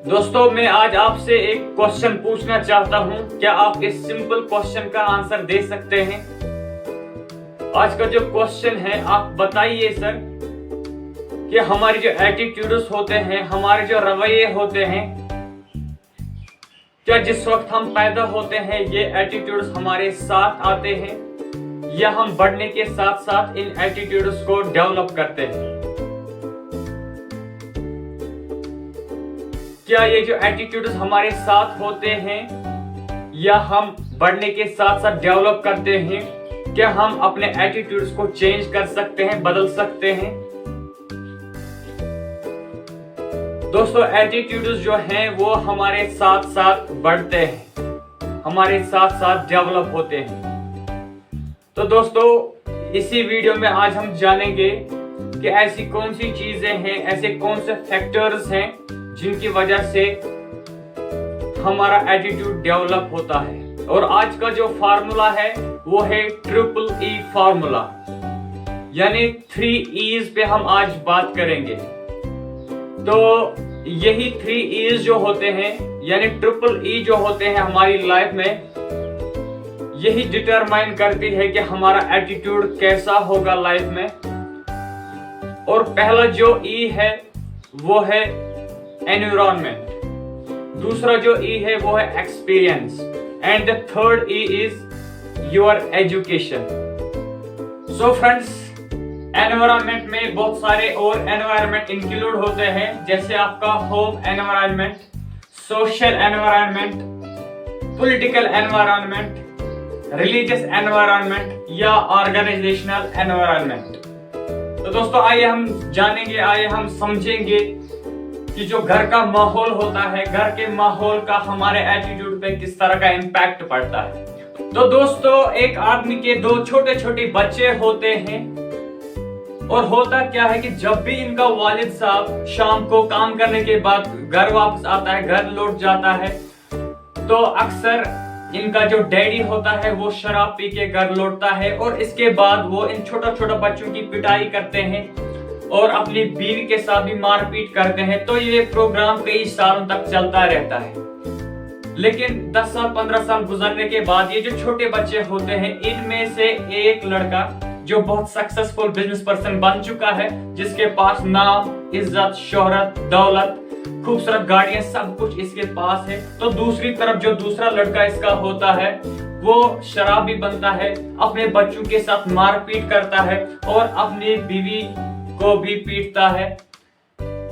दोस्तों, मैं आज आपसे एक क्वेश्चन पूछना चाहता हूं। क्या आप इस सिंपल क्वेश्चन का आंसर दे सकते हैं? आज का जो क्वेश्चन है, आप बताइए सर कि हमारे जो एटीट्यूड्स होते हैं, हमारे जो रवैये होते हैं, क्या जिस वक्त हम पैदा होते हैं ये एटीट्यूड्स हमारे साथ आते हैं या हम बढ़ने के साथ साथ इन एटीट्यूड्स को डेवलप करते हैं? क्या ये जो एटीट्यूड्स हमारे साथ होते हैं या हम बढ़ने के साथ साथ डेवलप करते हैं? क्या हम अपने एटीट्यूड्स को चेंज कर सकते हैं, बदल सकते हैं? दोस्तों, एटीट्यूड्स जो हैं वो हमारे साथ साथ बढ़ते हैं, हमारे साथ साथ डेवलप होते हैं। तो दोस्तों, इसी वीडियो में आज हम जानेंगे कि ऐसी कौन सी चीजें हैं, ऐसे कौन से फैक्टर्स हैं जिनकी वजह से हमारा एटीट्यूड डेवलप होता है। और आज का जो फार्मूला है वो है ट्रिपल ई फार्मूला, यानी 3 E's पे हम आज बात करेंगे। तो यही 3 E's जो होते हैं, यानी ट्रिपल ई जो होते हैं हमारी लाइफ में, यही डिटरमाइन करती है कि हमारा एटीट्यूड कैसा होगा लाइफ में। और पहला जो ई है वो है एनवायरनमेंट, दूसरा जो ई है वो है experience, and the third E is your education. So friends, environment में बहुत सारे और एनवायरनमेंट इंक्लूड होते हैं, जैसे आपका home environment, social environment, political environment, religious environment या ऑर्गेनाइजेशनल एनवायरनमेंट। तो दोस्तों, आइए हम जानेंगे, आइए हम समझेंगे कि जो घर का माहौल होता है, घर के माहौल का हमारे एटीट्यूड पे किस तरह का इम्पैक्ट पड़ता है। तो दोस्तों, एक आदमी के 2 छोटे छोटे बच्चे होते हैं, और होता क्या है कि जब भी इनका वालिद साहब शाम को काम करने के बाद घर वापस आता है, घर लौट जाता है, तो अक्सर इनका जो डैडी होता है वो शराब पी के घर लौटता है, और इसके बाद वो इन छोटा छोटा बच्चों की पिटाई करते हैं और अपनी बीवी के साथ भी मारपीट करते हैं। तो ये प्रोग्राम कई सालों तक चलता रहता है। लेकिन 10 साल 15 साल गुजरने के बाद ये जो छोटे बच्चे होते हैं, इनमें से एक लड़का जो बहुत सक्सेसफुल बिजनेस पर्सन बन चुका है, जिसके पास नाम, इज्जत, शोहरत, दौलत, खूबसूरत गाड़ियां, सब कुछ इसके पास है। तो दूसरी तरफ जो दूसरा लड़का इसका होता है, वो शराबी बनता है, अपने बच्चों के साथ मारपीट करता है और अपनी बीवी को भी पीटता है।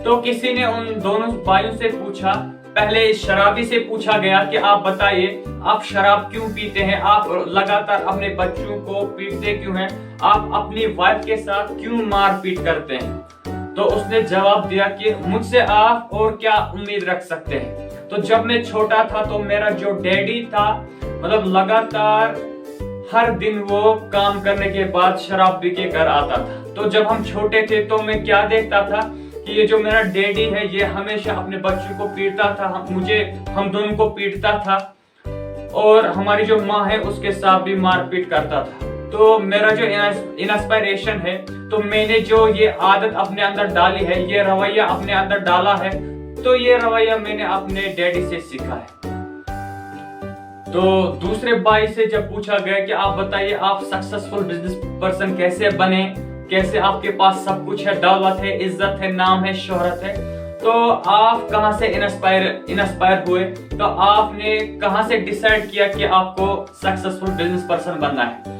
तो किसी ने उन दोनों भाइयों से पूछा, पहले इस शराबी से पूछा गया कि आप बताइए, आप शराब क्यों पीते हैं, आप लगातार अपने बच्चों को पीटते क्यों हैं, आप अपनी वाइफ के साथ क्यों मारपीट करते हैं? तो उसने जवाब दिया कि मुझसे आप और क्या उम्मीद रख सकते हैं। तो जब मैं छोटा था तो मेरा जो डैडी था, मतलब लगातार हर दिन वो काम करने के बाद शराब पी के घर आता था। तो जब हम छोटे थे तो मैं क्या देखता था कि ये जो मेरा डैडी है ये हमेशा अपने बच्चों को पीटता था, हम दोनों को पीटता था, और हमारी जो माँ है उसके साथ भी मारपीट करता था। तो मेरा जो इंस्पिरेशन है, तो मैंने जो ये आदत अपने अंदर डाली है, ये रवैया अपने अंदर डाला है, तो ये रवैया मैंने अपने डैडी से सीखा है। तो दूसरे भाई से जब पूछा गया कि आप बताइए, आप सक्सेसफुल बिजनेस पर्सन कैसे बने, कैसे आपके पास सब कुछ है, दौलत है, इज्जत है, नाम है, शोहरत है, तो आप कहां से इंस्पायर हुए, तो आपने कहां से डिसाइड किया कि आपको सक्सेसफुल बिजनेस पर्सन बनना है?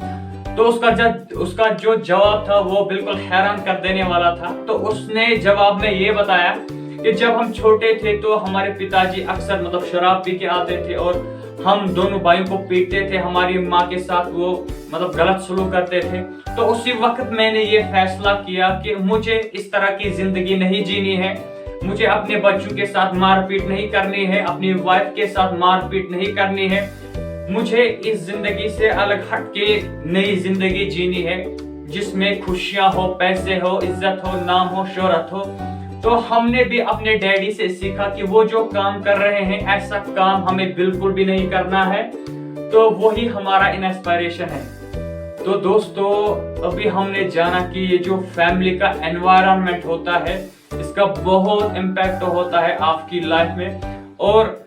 तो उसका जो जवाब था वो बिल्कुल हैरान कर देने वाला था। तो उसने जवाब में ये बताया कि जब हम छोटे थे तो हमारे पिताजी अक्सर मतलब शराब पी के आते थे और हम दोनों भाइयों को पीटते थे, हमारी माँ के साथ वो मतलब गलत सलूक करते थे। तो उसी वक्त मैंने ये फैसला किया कि मुझे इस तरह की जिंदगी नहीं जीनी है, मुझे अपने बच्चों के साथ मारपीट नहीं करनी है, अपनी वाइफ के साथ मारपीट नहीं करनी है, मुझे इस जिंदगी से अलग हटके नई जिंदगी जीनी है, जिसमें खुशियां हो, पैसे हो, इज्जत हो, नाम हो, शोहरत हो। तो हमने भी अपने डैडी से सीखा कि वो जो काम कर रहे हैं ऐसा काम हमें बिल्कुल भी नहीं करना है। तो वही हमारा इंस्पिरेशन है। तो दोस्तों, अभी हमने जाना कि ये जो फैमिली का एनवायरनमेंट होता है इसका बहुत इम्पैक्ट होता है आपकी लाइफ में। और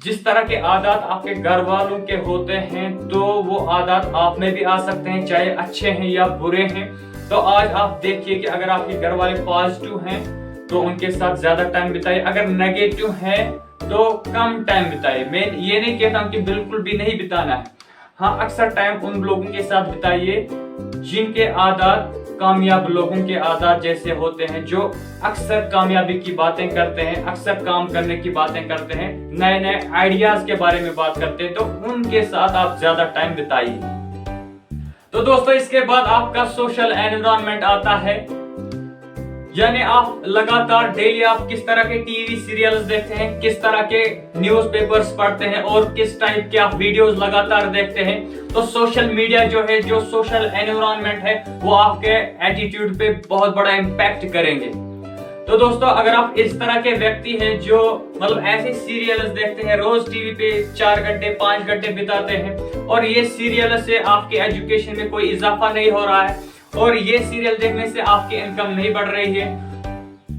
जिस तरह के आदत आपके घर वालों के होते हैं तो वो आदत आप में भी आ सकते हैं, चाहे अच्छे हैं या बुरे हैं। तो आज आप देखिए कि अगर आपके घर वाले पॉजिटिव हैं तो उनके साथ ज्यादा टाइम बिताइए, अगर नेगेटिव हैं तो कम टाइम बिताइए। मैं ये नहीं कहता हूं कि बिल्कुल भी नहीं बिताना है, हाँ अक्सर टाइम उन लोगों के साथ बिताइए जिनके आदत कामयाब लोगों के आदत जैसे होते हैं, जो अक्सर कामयाबी की बातें करते हैं, अक्सर काम करने की बातें करते हैं, नए नए आइडियाज के बारे में बात करते हैं, तो उनके साथ आप ज्यादा टाइम बिताइए। तो दोस्तों इसके बाद आपका सोशल एनवायरनमेंट आता है, यानी आप लगातार डेली आप किस तरह के टीवी सीरियल्स देखते हैं, किस तरह के न्यूज़पेपर्स पढ़ते हैं और किस टाइप के आप वीडियोस लगातार देखते हैं। तो सोशल मीडिया जो है, जो सोशल एनवायरनमेंट है, वो आपके एटीट्यूड पे बहुत बड़ा इम्पैक्ट करेंगे। तो दोस्तों अगर आप इस तरह के व्यक्ति हैं जो मतलब ऐसे सीरियल्स देखते हैं, रोज टीवी पे 4 घंटे 5 घंटे बिताते हैं और ये सीरियल से आपके एजुकेशन में कोई इजाफा नहीं हो रहा है और ये सीरियल देखने से आपकी इनकम नहीं बढ़ रही है,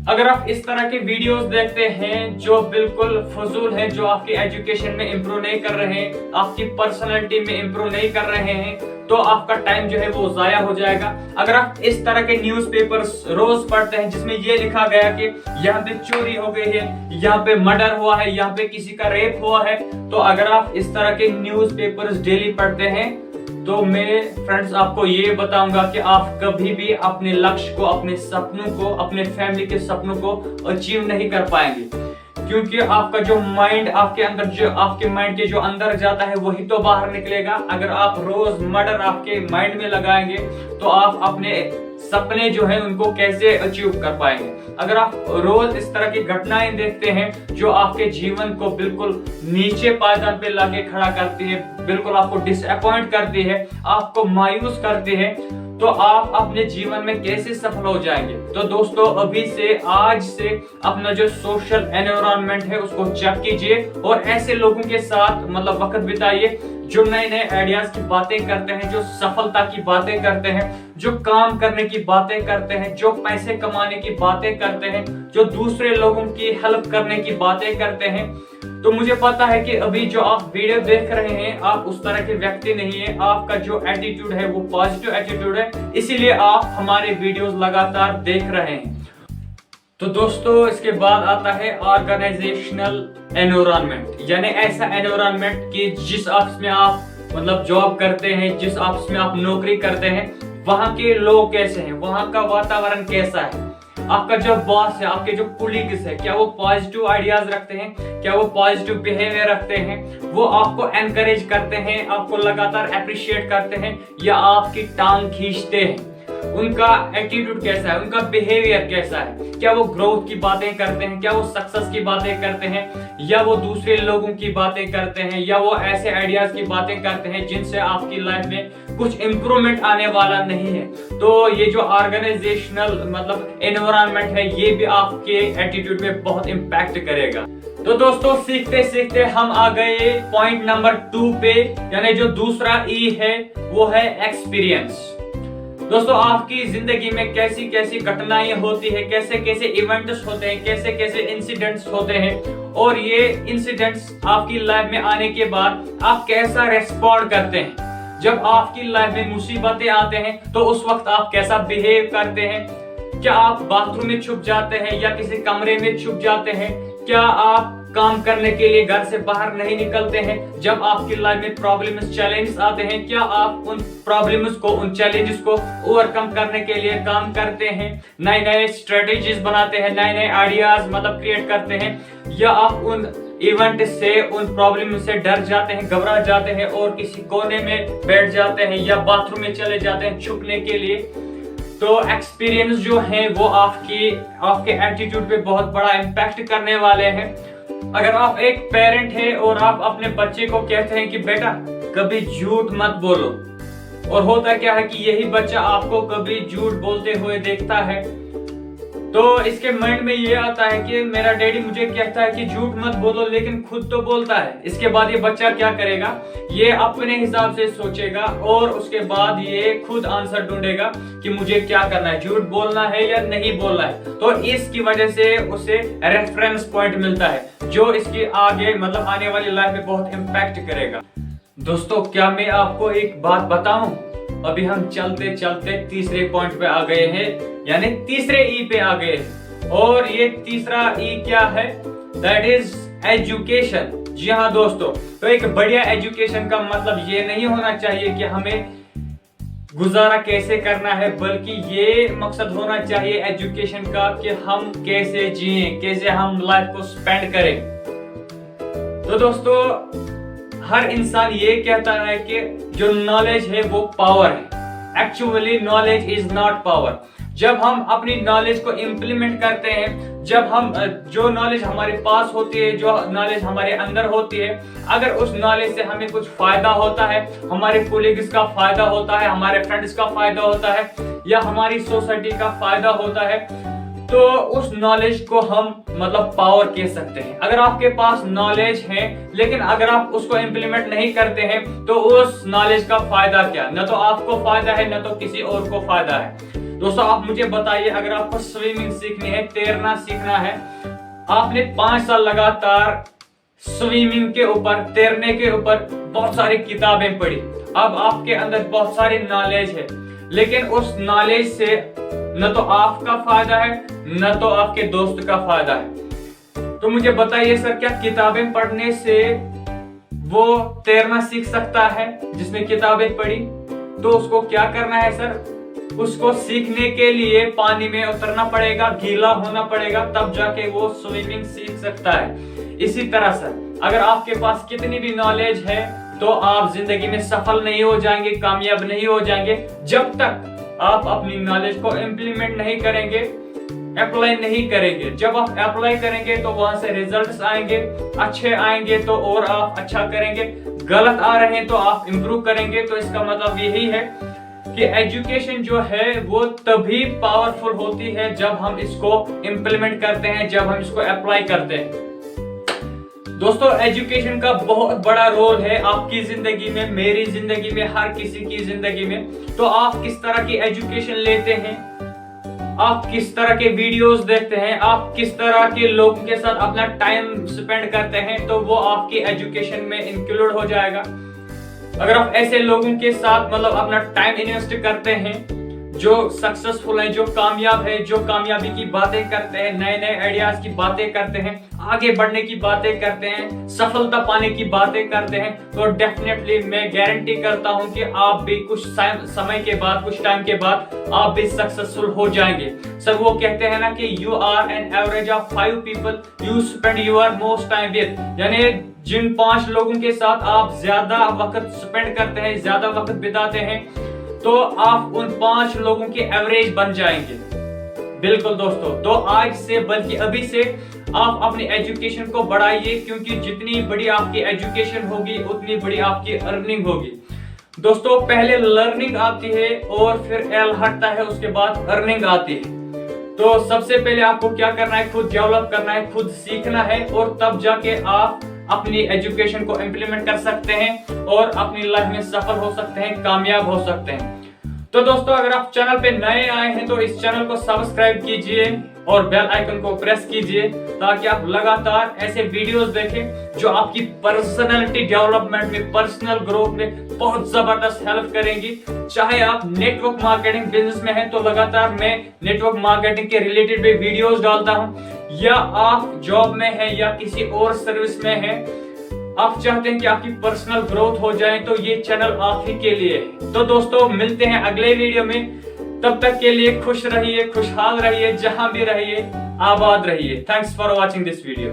अगर आप इस तरह के वीडियोस देखते हैं जो बिल्कुल फजूल हैं, जो आपकी एजुकेशन में इंप्रूव नहीं कर रहे हैं, आपकी पर्सनालिटी में इंप्रूव नहीं कर रहे हैं, तो आपका टाइम जो है वो जाया हो जाएगा। अगर आप इस तरह के न्यूज़पेपर्स रोज पढ़ते हैं जिसमें ये लिखा गया कि यहाँ पे चोरी हो गई है, यहाँ पे मर्डर हुआ है, यहाँ पे किसी का रेप हुआ है, तो अगर आप इस तरह के न्यूज़पेपर्स डेली पढ़ते हैं तो मैं फ्रेंड्स आपको ये बताऊंगा कि आप कभी भी अपने लक्ष्य को, अपने सपनों को, अपने फैमिली के सपनों को अचीव नहीं कर पाएंगे, क्योंकि आपका जो माइंड आपके अंदर, जो आपके माइंड के जो अंदर जाता है वही तो बाहर निकलेगा। अगर आप रोज मर्डर आपके माइंड में लगाएंगे तो आप अपने सपने जो है उनको कैसे अचीव कर पाएंगे। अगर आप रोज इस तरह की घटनाएं देखते हैं जो आपके जीवन को बिल्कुल नीचे पायदान पे लाके खड़ा करती है, बिल्कुल आपको डिसअपॉइंट करती है, आपको मायूस करती है, तो आप अपने जीवन में कैसे सफल हो जाएंगे। तो दोस्तों अभी से, आज से अपना जो सोशल एनवायरनमेंट है उसको चेक कीजिए और ऐसे लोगों के साथ मतलब वक्त बिताइए जो नए नए आइडियाज की बातें करते हैं, जो सफलता की बातें करते हैं, जो काम करने की बातें करते हैं, जो पैसे कमाने की बातें करते हैं, जो दूसरे लोगों की हेल्प करने की बातें करते हैं। तो मुझे पता है कि अभी जो आप वीडियो देख रहे हैं आप उस तरह के व्यक्ति नहीं है, आपका जो एटीट्यूड है वो पॉजिटिव एटीट्यूड है, इसीलिए आप हमारे वीडियोस लगातार देख रहे हैं। तो दोस्तों इसके बाद आता है ऑर्गेनाइजेशनल एनवायरनमेंट, यानी ऐसा एनवायरनमेंट कि जिस ऑफिस में आप मतलब जॉब करते हैं, जिस ऑफिस में आप नौकरी करते हैं, वहां के लोग कैसे हैं, वहां का वातावरण कैसा है, आपका जो बॉस है, आपके जो कोलीग्स है, क्या वो पॉजिटिव आइडियाज रखते हैं, क्या वो पॉजिटिव बिहेवियर रखते हैं, वो आपको एनकरेज करते हैं, आपको लगातार अप्रिशिएट करते हैं, या आपकी टांग खींचते हैं। उनका एटीट्यूड कैसा है, उनका बिहेवियर कैसा है, क्या वो ग्रोथ की बातें करते हैं, क्या वो सक्सेस की बातें करते हैं, या वो दूसरे लोगों की बातें करते हैं, या वो ऐसे आइडियाज की बातें करते हैं जिनसे आपकी लाइफ में कुछ इंप्रूवमेंट आने वाला नहीं है। तो ये जो ऑर्गेनाइजेशनल मतलब एनवायरनमेंट है ये भी आपके एटीट्यूड पे बहुत इम्पैक्ट करेगा। तो दोस्तों सीखते सीखते हम आ गए पॉइंट नंबर 2 पे, यानी जो दूसरा ई है वो है एक्सपीरियंस। दोस्तों आपकी जिंदगी में कैसी कैसी घटनाएं होती है, कैसे कैसे इवेंट्स होते हैं, कैसे कैसे इंसिडेंट्स होते हैं, और ये इंसिडेंट्स आपकी लाइफ में आने के बाद आप कैसा रेस्पॉन्ड करते हैं। जब आपकी लाइफ में मुसीबतें आते हैं तो उस वक्त आप कैसा बिहेव करते हैं, क्या आप बाथरूम में छुप जाते हैं या किसी कमरे में छुप जाते हैं, क्या आप काम करने के लिए घर से बाहर नहीं निकलते हैं, जब आपकी लाइफ में प्रॉब्लम्स चैलेंजेस आते हैं क्या आप उन प्रॉब्लम्स को, उन चैलेंजेस को ओवरकम करने के लिए काम करते हैं, नए नए स्ट्रेटेजीज बनाते हैं, नए नए आइडियाज मतलब क्रिएट करते हैं, या आप उन इवेंट से, उन प्रॉब्लम से डर जाते हैं, घबरा जाते हैं और किसी कोने में बैठ जाते हैं या बाथरूम में चले जाते हैं छुपने के लिए। तो एक्सपीरियंस जो है वो आपके एटीट्यूड पे बहुत बड़ा इम्पैक्ट करने वाले हैं। अगर आप एक पेरेंट हैं और आप अपने बच्चे को कहते हैं कि बेटा कभी झूठ मत बोलो, और होता क्या है कि यही बच्चा आपको कभी झूठ बोलते हुए देखता है, तो इसके माइंड में ये आता है कि मेरा डैडी मुझे कहता है कि झूठ मत बोलो, लेकिन खुद तो बोलता है। इसके बाद ये बच्चा क्या करेगा, ये अपने हिसाब से सोचेगा और उसके बाद ये खुद आंसर ढूंढेगा कि मुझे क्या करना है, झूठ बोलना है या नहीं बोलना है। तो इसकी वजह से उसे रेफरेंस पॉइंट मिलता है जो इसकी आगे मतलब आने वाली लाइफ में बहुत इम्पैक्ट करेगा। दोस्तों, क्या मैं आपको एक बात बताऊं, अभी हम चलते चलते तीसरे पॉइंट पे आ गए हैं, यानी तीसरे ई पे आ गए हैं। और ये तीसरा ई क्या है, दैट इज एजुकेशन। जी हाँ दोस्तों, तो एक बढ़िया एजुकेशन का मतलब ये नहीं होना चाहिए कि हमें गुजारा कैसे करना है, बल्कि ये मकसद होना चाहिए एजुकेशन का कि हम कैसे जिए, कैसे हम लाइफ को स्पेंड करें। तो दोस्तों, हर इंसान ये कहता है कि जो नॉलेज है वो पावर है। Actually knowledge is not power. जब हम अपनी नॉलेज को इम्प्लीमेंट करते हैं, जब हम जो नॉलेज हमारे पास होती है, जो नॉलेज हमारे अंदर होती है, अगर उस नॉलेज से हमें कुछ फायदा होता है, हमारे कोलीग्स का फायदा होता है, हमारे फ्रेंड्स का फायदा होता है या हमारी सोसाइटी का फायदा होता है, तो उस नॉलेज को हम मतलब पावर कह सकते हैं। अगर आपके पास नॉलेज है लेकिन अगर आप उसको इम्प्लीमेंट नहीं करते हैं तो उस नॉलेज का फायदा क्या, न तो आपको फायदा है न तो किसी और को फायदा है। दोस्तों, आप मुझे बताइए, अगर आपको स्विमिंग सीखनी है, तैरना सीखना है, आपने 5 साल लगातार स्विमिंग के ऊपर, तैरने के ऊपर बहुत सारी किताबें पढ़ी, अब आपके अंदर बहुत सारी नॉलेज है, लेकिन उस नॉलेज से न तो आपका फायदा है न तो आपके दोस्त का फायदा है। तो मुझे बताइए सर, क्या किताबें पढ़ने से वो तैरना सीख सकता है जिसने किताबें पढ़ी? तो उसको क्या करना है सर, उसको सीखने के लिए पानी में उतरना पड़ेगा, गीला होना पड़ेगा, तब जाके वो स्विमिंग सीख सकता है। इसी तरह सर, अगर आपके पास कितनी भी नॉलेज है तो आप जिंदगी में सफल नहीं हो जाएंगे, कामयाब नहीं हो जाएंगे जब तक आप अपनी नॉलेज को इम्प्लीमेंट नहीं करेंगे, अप्लाई नहीं करेंगे। जब आप अप्लाई करेंगे तो वहां से रिजल्ट्स आएंगे, अच्छे आएंगे तो और आप अच्छा करेंगे, गलत आ रहे हैं तो आप इंप्रूव करेंगे। तो इसका मतलब यही है कि एजुकेशन जो है वो तभी पावरफुल होती है जब हम इसको इम्प्लीमेंट करते हैं, जब हम इसको अप्लाई करते हैं। दोस्तों, एजुकेशन का बहुत बड़ा रोल है आपकी जिंदगी में, मेरी जिंदगी में, हर किसी की जिंदगी में। तो आप किस तरह की एजुकेशन लेते हैं, आप किस तरह के वीडियोस देखते हैं, आप किस तरह के लोगों के साथ अपना टाइम स्पेंड करते हैं, तो वो आपकी एजुकेशन में इंक्लूड हो जाएगा। अगर आप ऐसे लोगों के साथ मतलब अपना टाइम इन्वेस्ट करते हैं जो सक्सेसफुल हैं, जो कामयाब है, जो कामयाबी की बातें करते हैं, नए नए आइडियाज की बातें करते हैं, आगे बढ़ने की बातें करते हैं, सफलता पाने की बातें करते हैं, तो डेफिनेटली मैं गारंटी करता हूं कि आप भी कुछ समय के बाद, कुछ टाइम के बाद आप भी सक्सेसफुल हो जाएंगे। सर, वो कहते हैं ना कि you are an average of 5 people you spend your most time with, यानी जिन 5 लोगों के साथ आप ज्यादा वक्त स्पेंड करते हैं, ज्यादा वक्त बिताते हैं, तो आप उन 5 लोगों के एवरेज बन जाएंगे। बिल्कुल दोस्तों, तो आज से बल्कि अभी से आप अपनी एजुकेशन को बढ़ाइए, क्योंकि जितनी बड़ी आपकी एजुकेशन होगी उतनी बड़ी आपकी अर्निंग होगी। दोस्तों, पहले लर्निंग आती है और फिर एल हटता है, उसके बाद अर्निंग आती है। तो सबसे पहले आपको क्या करना है, खुद डेवलप करना है, खुद सीखना है, और तब जाके आप अपनी एजुकेशन को इम्प्लीमेंट कर सकते हैं और अपनी लाइफ में सफल हो सकते हैं, कामयाब हो सकते हैं। तो दोस्तों, अगर आप चैनल पे नए आए हैं तो इस चैनल को सब्सक्राइब कीजिए और बेल आइकन को प्रेस कीजिए, ताकि आप लगातार ऐसे वीडियोस देखें जो आपकी पर्सनालिटी डेवलपमेंट में, पर्सनल ग्रोथ में बहुत जबरदस्त हेल्प करेंगी। चाहे आप नेटवर्क मार्केटिंग बिजनेस में हैं तो लगातार मैं नेटवर्क मार्केटिंग के रिलेटेड भी वीडियोस डालता हूं, या आप जॉब में हैं या किसी और सर्विस में हैं, आप चाहते हैं कि आपकी पर्सनल ग्रोथ हो जाए, तो ये चैनल आप ही के लिए है। तो दोस्तों, मिलते हैं अगले वीडियो में, तब तक के लिए खुश रहिए, खुशहाल रहिए, जहां भी रहिए आबाद रहिए। Thanks for watching this video.